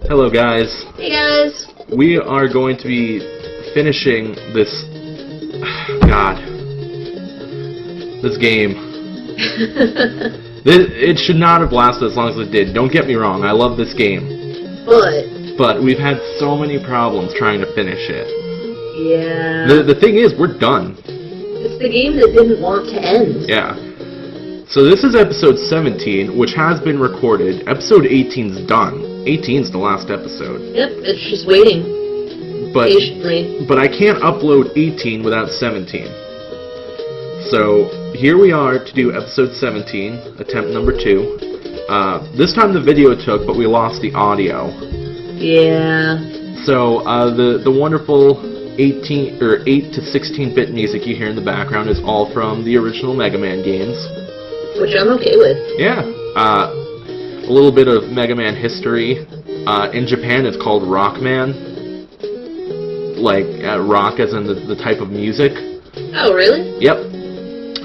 Hello guys. Hey guys. We are going to be finishing this this game. It should not have lasted as long as it did. Don't get me wrong, I love this game. But we've had so many problems trying to finish it. Yeah. The thing is, we're done. It's the game that didn't want to end. Yeah. So this is episode 17, which has been recorded. Episode 18's done. 18's the last episode. Yep, it's just waiting. Patiently. But I can't upload 18 without 17. So here we are to do episode 17, attempt number 2. This time the video took, but we lost the audio. Yeah. So the wonderful 8 to 16-bit music you hear in the background is all from the original Megaman games. Which I'm okay with. Yeah. A little bit of Megaman history. In Japan it's called Rockman. Like, rock as in the type of music. Oh, really? Yep.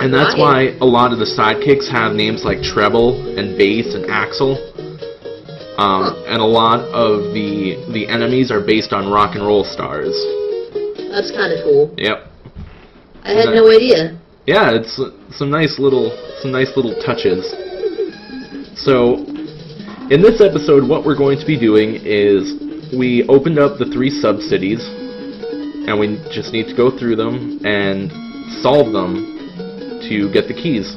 And that's why a lot of the sidekicks have names like treble and bass and axle. And a lot of the enemies are based on rock and roll stars. That's kind of cool. Yep. I had no idea. Yeah, it's some nice little touches. So, in this episode, what we're going to be doing is we opened up the 3 sub-cities, and we just need to go through them and solve them to get the keys.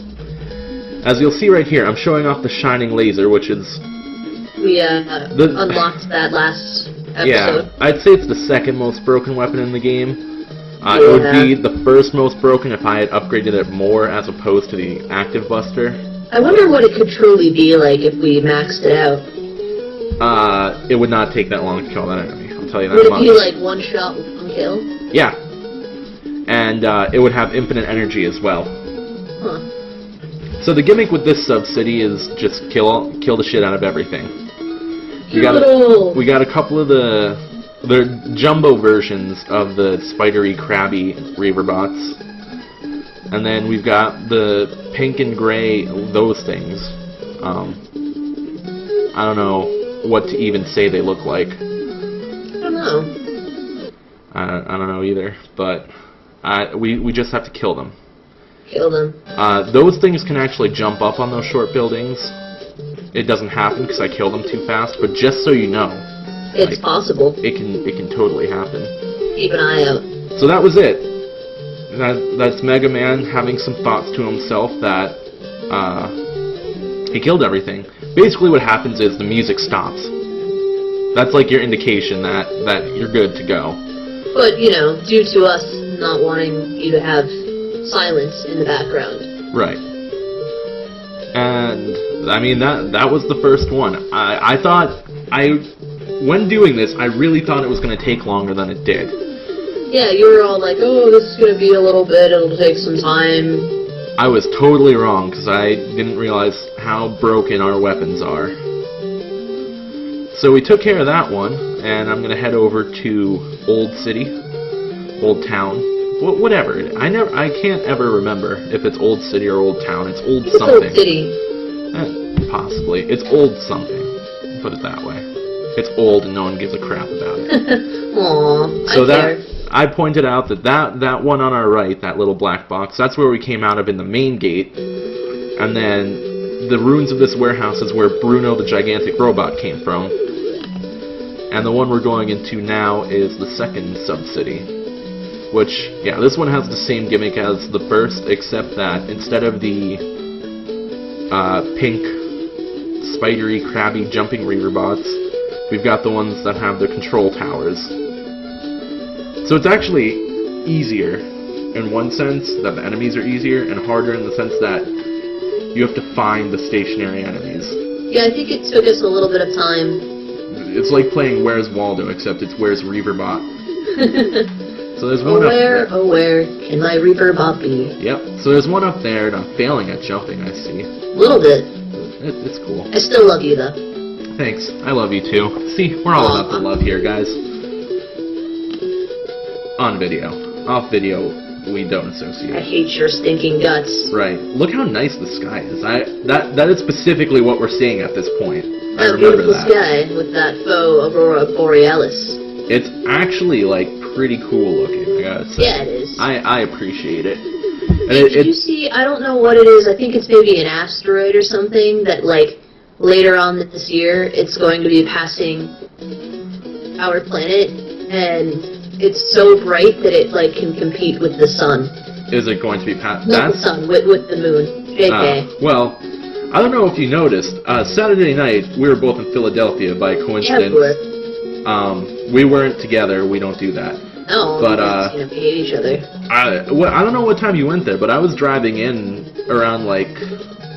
As you'll see right here, I'm showing off the shining laser, which is... We unlocked that last episode. Yeah, I'd say it's the second most broken weapon in the game. It would be the first most broken if I had upgraded it more as opposed to the active buster. I wonder what it could truly be like if we maxed it out. It would not take that long to kill that enemy, I'll tell you that much. much. Would it be like one shot, one kill? Yeah. And it would have infinite energy as well. Huh. So the gimmick with this sub-city is just kill the shit out of everything. We got a couple of the jumbo versions of the spidery, crabby Reaverbots. And then we've got the pink and gray, those things. I don't know what to even say they look like. I don't know. I don't know either, but we just have to kill them. Kill them. Those things can actually jump up on those short buildings. It doesn't happen because I kill them too fast, but just so you know. It's possible. It can totally happen. Keep an eye out. So that was it. That's Mega Man having some thoughts to himself that he killed everything. Basically what happens is the music stops. That's like your indication that you're good to go. But, you know, due to us not wanting you to have silence in the background. Right. And, I mean, that was the first one. I thought, when doing this, I really thought it was going to take longer than it did. Yeah, you were all like, oh, this is going to be a little bit, it'll take some time. I was totally wrong, because I didn't realize how broken our weapons are. So we took care of that one, and I'm going to head over to Old City, Old Town, whatever. I can't ever remember if it's Old City or Old Town. It's Old something. Old City. Possibly. It's Old something. Put it that way. It's old and no one gives a crap about it. Aww, so I pointed out that one on our right, that little black box, that's where we came out of in the main gate. And then the ruins of this warehouse is where Bruno the gigantic robot came from. And the one we're going into now is the second sub-city. Which, yeah, this one has the same gimmick as the first, except that instead of the pink, spidery, crabby, jumping Reaverbots, we've got the ones that have the control towers. So it's actually easier in one sense, that the enemies are easier, and harder in the sense that you have to find the stationary enemies. Yeah, I think it took us a little bit of time. It's like playing Where's Waldo, except it's Where's Reaverbot. So there's one up there. Oh, where can my Reaverbot be? Yep. So there's one up there, and I'm failing at jumping, I see. A little bit. It's cool. I still love you, though. Thanks. I love you, too. See, we're all about the love here, guys. On video. Off video, we don't associate. I hate your stinking guts. Right. Look how nice the sky is. That is specifically what we're seeing at this point. I That remember beautiful that. sky with that faux aurora borealis. It's actually like pretty cool looking, I gotta say. Yeah, it is. I appreciate it. And Did you see, I don't know what it is, I think it's maybe an asteroid or something that, like, later on this year, it's going to be passing our planet, and it's so bright that it, like, can compete with the sun. Is it going to be past? Not the sun, with the moon. JK. Well, I don't know if you noticed, Saturday night, we were both in Philadelphia by coincidence. Yeah, We weren't together, we don't do that. no, But, we hate each other. I don't know what time you went there, but I was driving in around like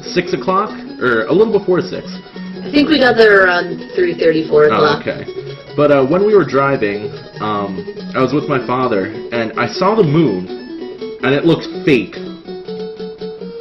6 o'clock, or a little before 6. I think we got there around 3:30, 4 o'clock. Oh, okay. But when we were driving, I was with my father, and I saw the moon, and it looked fake.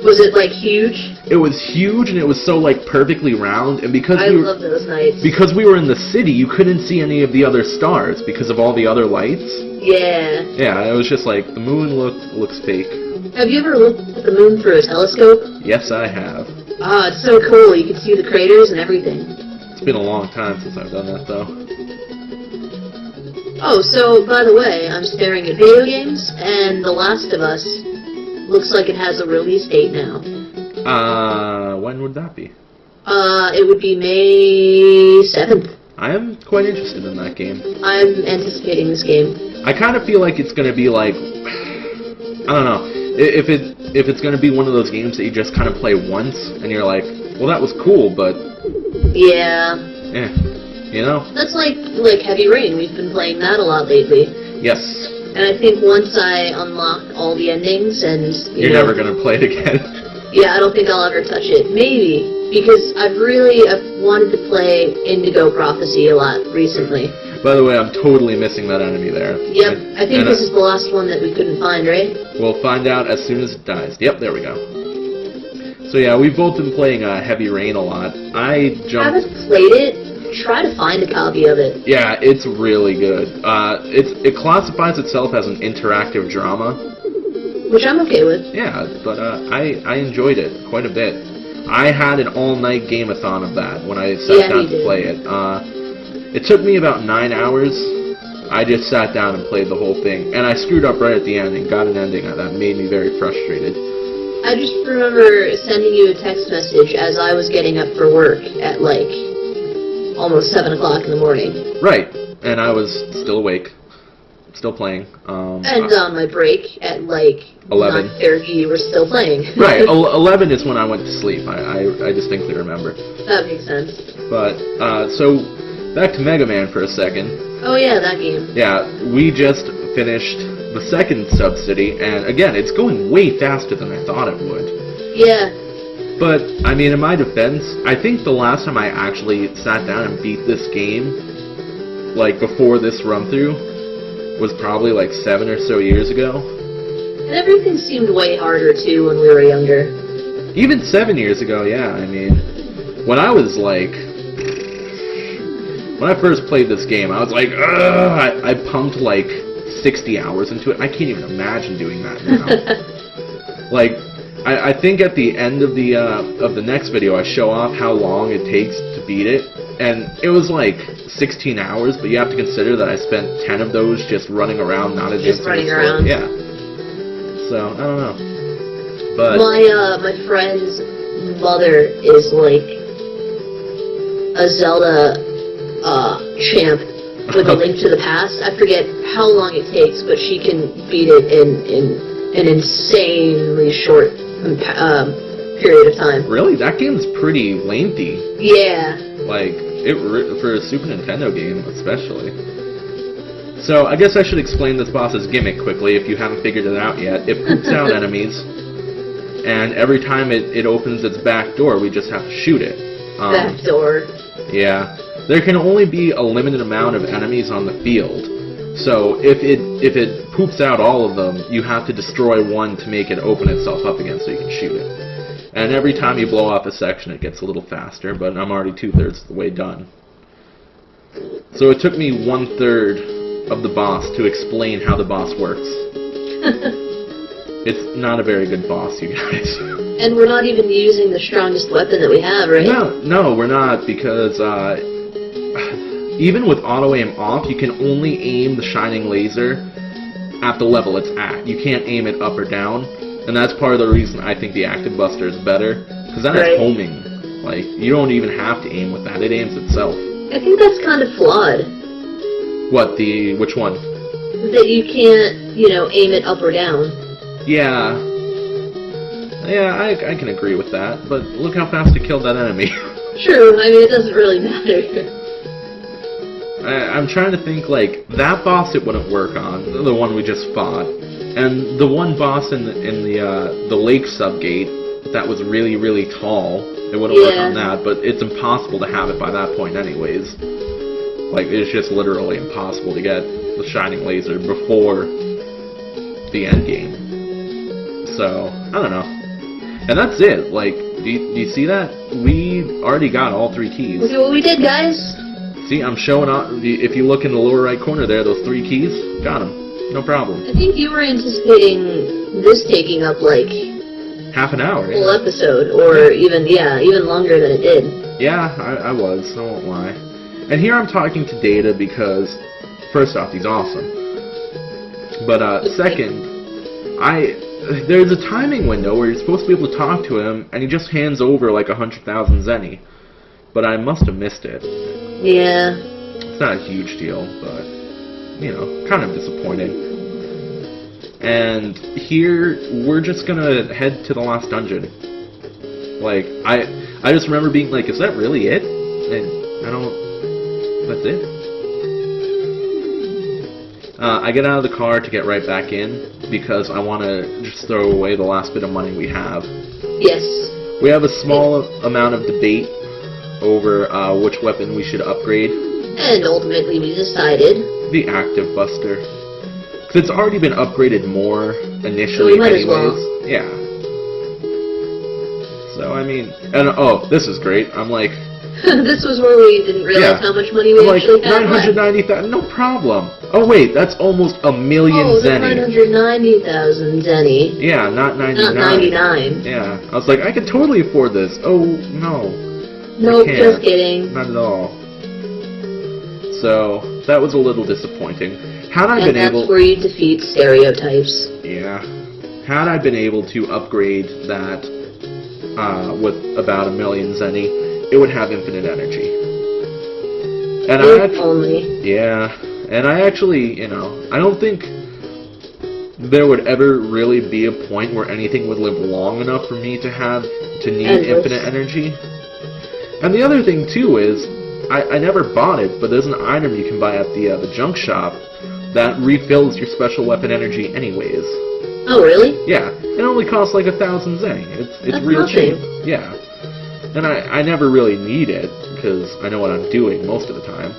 Was it, like, huge? It was huge, and it was so, like, perfectly round, and because I love those nights. because we were in the city, you couldn't see any of the other stars because of all the other lights. Yeah. Yeah, it was just like, the moon looks fake. Have you ever looked at the moon through a telescope? Yes, I have. Ah, it's so cool. You can see the craters and everything. It's been a long time since I've done that, though. Oh, so, by the way, I'm staring at video games, and The Last of Us looks like it has a release date now. When would that be? It would be May 7th. I am quite interested in that game. I'm anticipating this game. I kind of feel like it's going to be like, I don't know, if it's going to be one of those games that you just kind of play once, and you're like, well, that was cool, but, Yeah. you know? That's like Heavy Rain. We've been playing that a lot lately. Yes. And I think once I unlock all the endings and, You're never going to play it again. Yeah, I don't think I'll ever touch it. Maybe. Because I've wanted to play Indigo Prophecy a lot recently. By the way, I'm totally missing that enemy there. Yep, I think this is the last one that we couldn't find, right? We'll find out as soon as it dies. Yep, there we go. So yeah, we've both been playing Heavy Rain a lot. I haven't played it. Try to find a copy of it. Yeah, it's really good. It classifies itself as an interactive drama. Which I'm okay with. Yeah, but I enjoyed it quite a bit. I had an all-night game-a-thon of that when I sat down to play it. It took me about 9 hours. I just sat down and played the whole thing, and I screwed up right at the end and got an ending that made me very frustrated. I just remember sending you a text message as I was getting up for work at like almost 7 o'clock in the morning. Right, and I was still awake, still playing. And on my break at like 11. 9:30, you were still playing. Right, 11 is when I went to sleep. I distinctly remember. That makes sense. But, so, back to Megaman for a second. Oh yeah, that game. Yeah, we just finished the second sub-city, and again, it's going way faster than I thought it would. Yeah. But, I mean, in my defense, I think the last time I actually sat down and beat this game, like, before this run-through, was probably like 7 or so years ago. And everything seemed way harder, too, when we were younger. Even 7 years ago, yeah, I mean, when I was like... When I first played this game, I was like, ugh, I pumped like 60 hours into it. I can't even imagine doing that now. Like, I think at the end of the next video, I show off how long it takes to beat it, and it was like 16 hours, but you have to consider that I spent 10 of those just running around, not advancing. Just running around. Yeah. So, I don't know. But my friend's mother is like a Zelda champ with a Link to the Past. I forget how long it takes, but she can beat it in an insanely short period of time. Really? That game's pretty lengthy. Yeah. Like, for a Super Nintendo game, especially. So, I guess I should explain this boss's gimmick quickly if you haven't figured it out yet. It poops out enemies, and every time it opens its back door, we just have to shoot it. Back door. Yeah. There can only be a limited amount of enemies on the field. So, if it poops out all of them, you have to destroy one to make it open itself up again so you can shoot it. And every time you blow off a section, it gets a little faster, but I'm already 2/3 of the way done. So it took me 1/3 of the boss to explain how the boss works. It's not a very good boss, you guys. And we're not even using the strongest weapon that we have, right? No, we're not, because even with auto aim off, you can only aim the shining laser at the level it's at. You can't aim it up or down, and that's part of the reason I think the Active Buster is better, because that has homing. Like, you don't even have to aim with that, it aims itself. I think that's kind of flawed. Which one? That you can't, aim it up or down. Yeah, I can agree with that, but look how fast it killed that enemy. True, I mean, it doesn't really matter. I'm trying to think, like, that boss it wouldn't work on, the one we just fought, and the one boss in the lake subgate that was really, really tall, it wouldn't work on that, but it's impossible to have it by that point anyways. Like, it's just literally impossible to get the shining laser before the end game. So, I don't know. And that's it. Like, do you see that? We already got all 3 keys. Look at what we did, guys. See, I'm showing off. If you look in the lower right corner there, those 3 keys, got them. No problem. I think you were anticipating this taking up, like, half an hour. Full episode, or even longer than it did. Yeah, I was. I won't lie. And here I'm talking to Data because, first off, he's awesome. But second, there's a timing window where you're supposed to be able to talk to him, and he just hands over like 100,000 zenny. But I must have missed it. Yeah. It's not a huge deal, but, kind of disappointing. And here, we're just gonna head to the last dungeon. Like, I just remember being like, is that really it? And that's it. I get out of the car to get right back in, because I want to just throw away the last bit of money we have. Yes. We have a small amount of debate over which weapon we should upgrade. And ultimately we decided the Active Buster. Because it's already been upgraded more initially so we might anyways. As well. Yeah. So, I mean... And, this is great. I'm like... This was where we didn't realize how much money we actually had left. 990,000, no problem. Oh wait, that's almost 1 million zenny. 990,000 zenny. Yeah, not 99. Not 99. Yeah, I was like, I could totally afford this. Oh, no. Nope, just kidding. Not at all. So, that was a little disappointing. Had I been able... that's where you defeat stereotypes. Yeah. Had I been able to upgrade that with about 1 million zenny, it would have infinite energy. And yeah, and I actually, I don't think there would ever really be a point where anything would live long enough for me to need infinite energy. And the other thing too is, I never bought it, but there's an item you can buy at the junk shop that refills your special weapon energy anyways. Oh really? Yeah, it only costs like 1,000 zen. It's real cheap. Yeah. And I never really need it, because I know what I'm doing most of the time.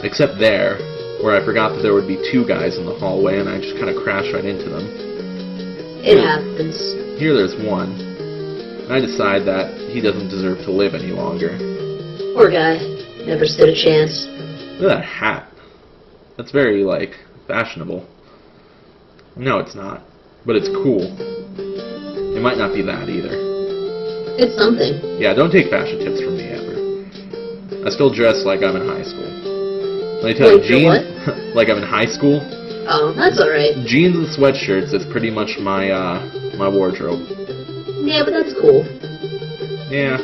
Except there, where I forgot that there would be 2 guys in the hallway, and I just kind of crashed right into them. It happens. Here there's one. And I decide that he doesn't deserve to live any longer. Poor guy. Never stood a chance. Look at that hat. That's very, like, fashionable. No, it's not. But it's cool. It might not be that either. It's something. Yeah, don't take fashion tips from me ever. I still dress like I'm in high school. Let me tell you, jeans, like I'm in high school. Oh, that's alright. Jeans and sweatshirts is pretty much my my wardrobe. Yeah, but that's cool. Yeah.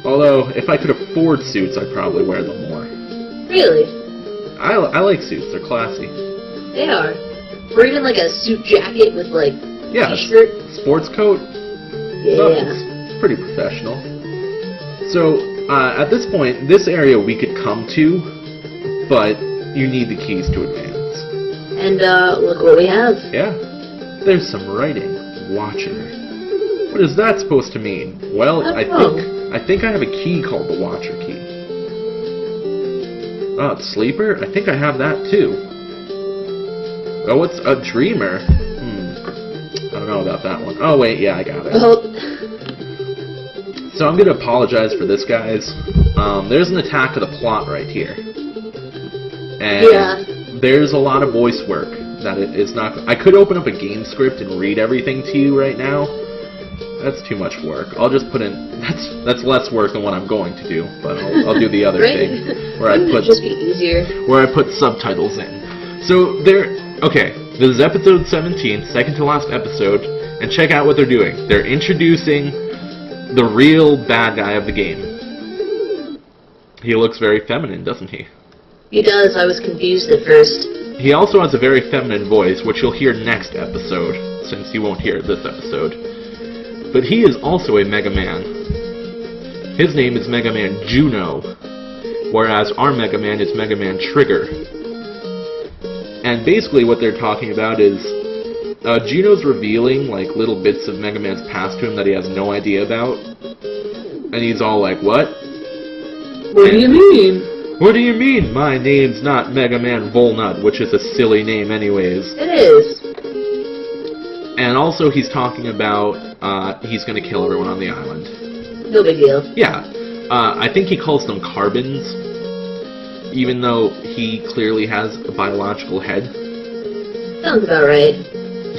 Although, if I could afford suits, I'd probably wear them more. Really? I like suits. They're classy. They are. Or even like a suit jacket with like t-shirt. Sports coat. Yeah. It's pretty professional. So, at this point, this area we could come to, but you need the keys to advance. And, look what we have. Yeah. There's some writing. Watcher. What is that supposed to mean? Well, I think I have a key called the Watcher key. Oh, it's Sleeper? I think I have that too. Oh, it's a Dreamer. I don't know about that one. Oh, wait, yeah, I got it. So I'm going to apologize for this, guys. There's an attack of the plot right here. And there's a lot of voice work that it is not... I could open up a game script and read everything to you right now. That's too much work. I'll just put in... That's less work than what I'm going to do, but I'll do the other Right? thing. Where I put... just be easier. Where I put subtitles in. So, okay, this is episode 17, second to last episode, and check out what they're doing. They're introducing the real bad guy of the game. He looks very feminine, doesn't he? He does. I was confused at first. He also has a very feminine voice, which you'll hear next episode, since you won't hear it this episode. But he is also a Mega Man. His name is Mega Man Juno, whereas our Mega Man is Mega Man Trigger. And basically what they're talking about is Juno's revealing like little bits of Mega Man's past to him that he has no idea about. And he's all like, what? What do you mean? What do you mean? My name's not Mega Man Volnut, which is a silly name anyways. It is. And also he's talking about he's gonna kill everyone on the island. No big deal. Yeah. I think he calls them carbons, even though he clearly has a biological head. Sounds about right.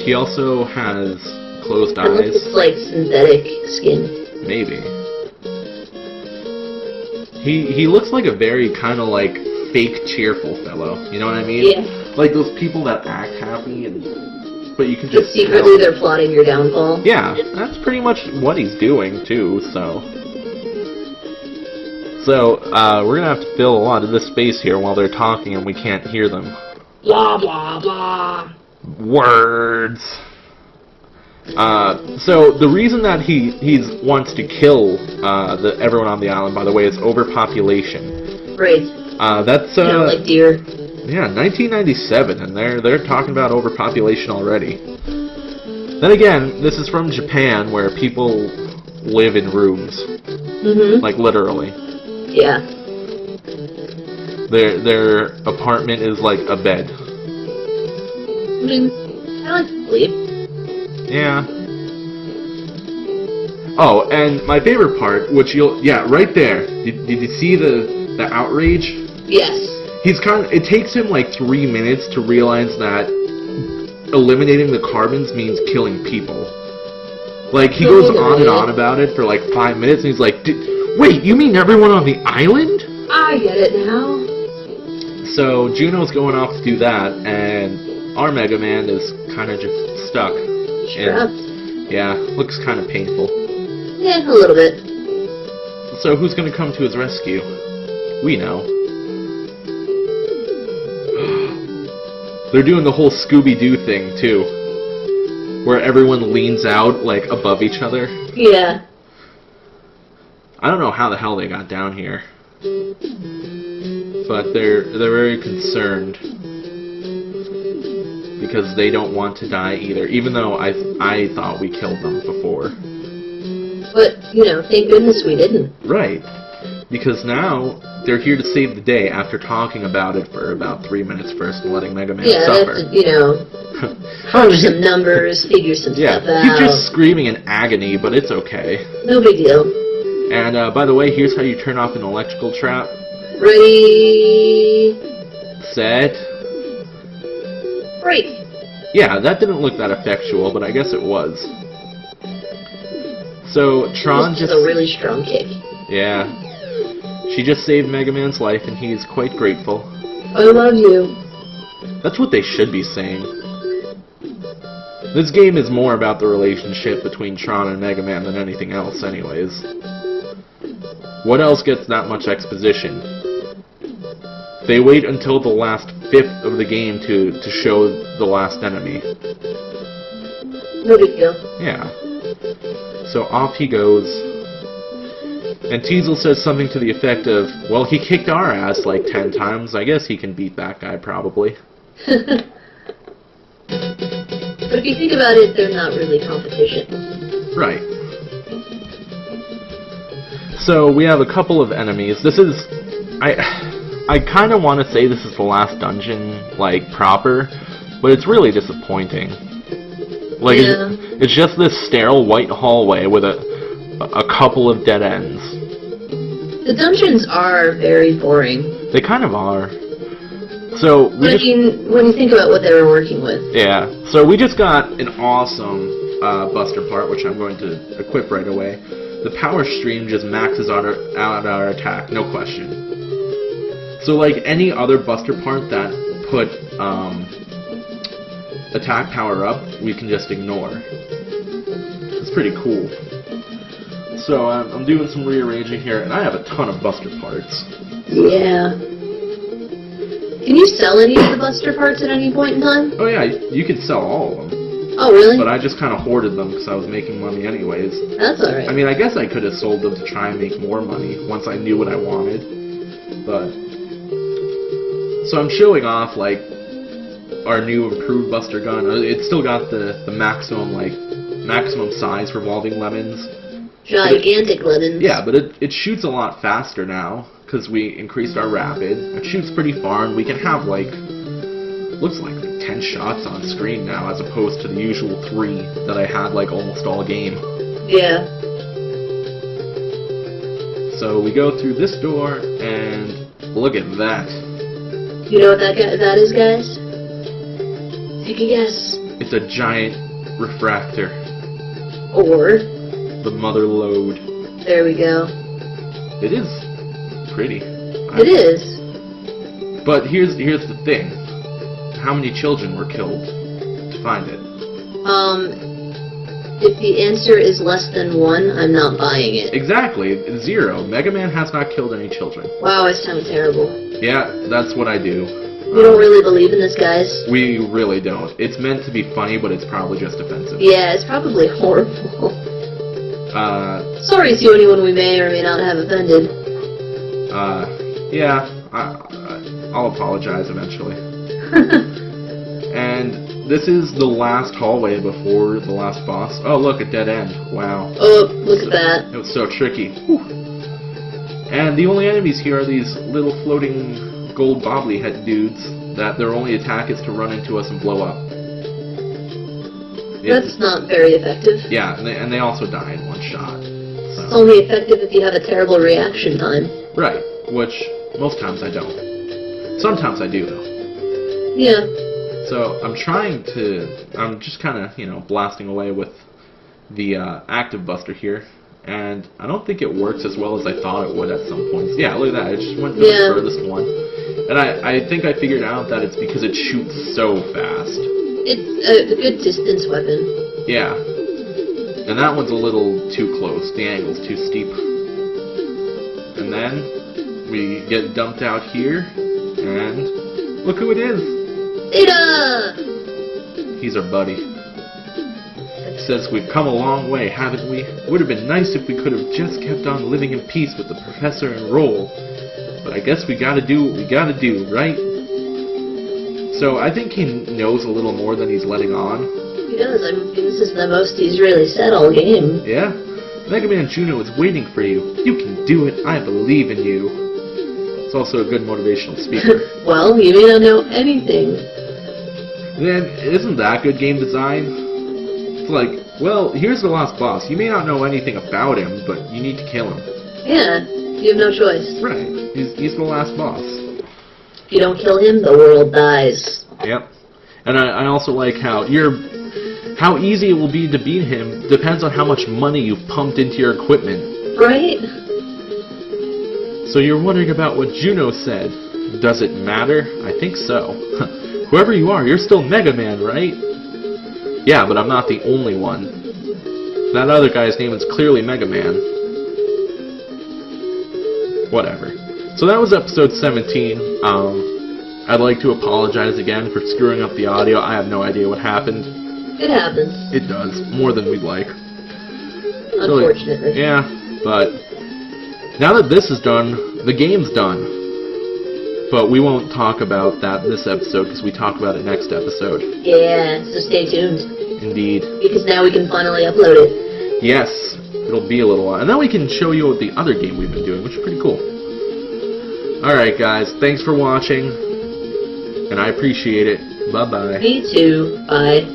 He also has closed Unless eyes. it's like synthetic skin. Maybe. He looks like a very kind of like fake cheerful fellow. You know what I mean? Yeah. Like those people that act happy but you can just secretly they're plotting your downfall. Yeah, that's pretty much what he's doing too. So we're gonna have to fill a lot of this space here while they're talking and we can't hear them. Blah blah blah. Words. So the reason that he wants to kill everyone on the island, by the way, is overpopulation. Right. That's like deer. Yeah, 1997, and they're talking about overpopulation already. Then again, this is from Japan, where people live in rooms, like literally. Yeah. Their apartment is like a bed. I mean, I like to sleep. Yeah. Oh, and my favorite part, which right there. Did you see the outrage? Yes. It takes him like 3 minutes to realize that eliminating the carbons means killing people. Like, he goes on and on about it for like 5 minutes, and he's like, wait, you mean everyone on the island? I get it now. So, Juno's going off to do that, and our Mega Man is kind of just stuck. Yeah, looks kind of painful. Yeah, a little bit. So who's going to come to his rescue? We know. They're doing the whole Scooby-Doo thing, too. Where everyone leans out, like, above each other. Yeah. I don't know how the hell they got down here. But they're very concerned. Because they don't want to die either, even though I thought we killed them before. But, thank goodness we didn't. Right. Because now, they're here to save the day after talking about it for about 3 minutes first and letting Mega Man suffer. Crunch some numbers, figure some stuff out. He's just screaming in agony, but it's okay. No big deal. And, by the way, here's how you turn off an electrical trap. Ready... Set... Break. Yeah, that didn't look that effectual, but I guess it was. So, Tron just... a really strong kick. Yeah. She just saved Mega Man's life, and he's quite grateful. I love you. That's what they should be saying. This game is more about the relationship between Tron and Mega Man than anything else, anyways. What else gets that much exposition? They wait until the last fifth of the game to show the last enemy. No big deal. Yeah. So off he goes. And Teasel says something to the effect of, well, he kicked our ass like 10 times. I guess he can beat that guy, probably. But if you think about it, they're not really competition. Right. So we have a couple of enemies. This is... I kind of want to say this is the last dungeon, like, proper, but it's really disappointing. Like, yeah. It's just this sterile white hallway with a couple of dead ends. The dungeons are very boring. They kind of are. So But I mean, when you think about what they were working with. yeah. So we just got an awesome Buster part, which I'm going to equip right away. The power stream just maxes out our attack, no question. So like any other Buster part that put attack power up, we can just ignore. It's pretty cool. So I'm doing some rearranging here, and I have a ton of Buster parts. Yeah. Can you sell any of the Buster parts at any point in time? Oh yeah, you can sell all of them. Oh, really? But I just kind of hoarded them because I was making money anyways. That's alright. I mean, I guess I could have sold them to try and make more money once I knew what I wanted. But so I'm showing off like our new improved Buster gun. It's still got the maximum size revolving lemons. Gigantic lemons. Yeah, but it shoots a lot faster now because we increased our rapid. It shoots pretty far, and we can have like looks like 10 shots on screen now as opposed to the usual 3 that I had like almost all game. Yeah. So we go through this door, and look at that. You know what that is, guys? Take a guess. It's a giant refractor. Or The mother lode. there we go. It is pretty. It is. But here's the thing. How many children were killed to find it? If the answer is less than 1, I'm not buying it. Exactly, 0. Megaman has not killed any children. Wow, I sound terrible. Yeah, that's what I do. We don't really believe in this, guys. We really don't. It's meant to be funny, but it's probably just offensive. Yeah, it's probably horrible. Sorry to anyone we may or may not have offended. Yeah, I'll apologize eventually. And this is the last hallway before the last boss. Oh, look, a dead end. Wow. Oh, look at that. It was so tricky. Whew. And the only enemies here are these little floating gold bobbly head dudes that their only attack is to run into us and blow up. That's not very effective. Yeah, and they also die in one shot. So. It's only effective if you have a terrible reaction time. Right, which most times I don't. Sometimes I do, though. Yeah. So I'm just kind of, blasting away with the active Buster here, and I don't think it works as well as I thought it would at some points. Yeah, look at that, I just went for the furthest one. And I think I figured out that it's because it shoots so fast. It's a good distance weapon. Yeah. And that one's a little too close, the angle's too steep. And then we get dumped out here, and look who it is! Ada! He's our buddy. He says, we've come a long way, haven't we? Would have been nice if we could have just kept on living in peace with the professor and Roll. But I guess we gotta do what we gotta do, right? So I think he knows a little more than he's letting on. He does. I mean, this is the most he's really said all game. Yeah? Megaman Juno is waiting for you. You can do it. I believe in you. It's also a good motivational speaker. Well, you may not know anything. Then, isn't that good game design? It's like, well, here's the last boss. You may not know anything about him, but you need to kill him. Yeah, you have no choice. Right. He's the last boss. If you don't kill him, the world dies. Yep. And I also like how easy it will be to beat him depends on how much money you've pumped into your equipment. Right? So you're wondering about what Juno said. Does it matter? I think so. Whoever you are, you're still Mega Man, right? Yeah, but I'm not the only one. That other guy's name is clearly Mega Man. Whatever. So that was episode 17. I'd like to apologize again for screwing up the audio. I have no idea what happened. It happens. It does. More than we'd like. Unfortunately. Yeah, but now that this is done, the game's done. But we won't talk about that this episode because we talk about it next episode. Yeah, so stay tuned. Indeed. Because now we can finally upload it. Yes, it'll be a little while. And then we can show you the other game we've been doing, which is pretty cool. Alright guys, thanks for watching. And I appreciate it. Bye-bye. Me too. Bye.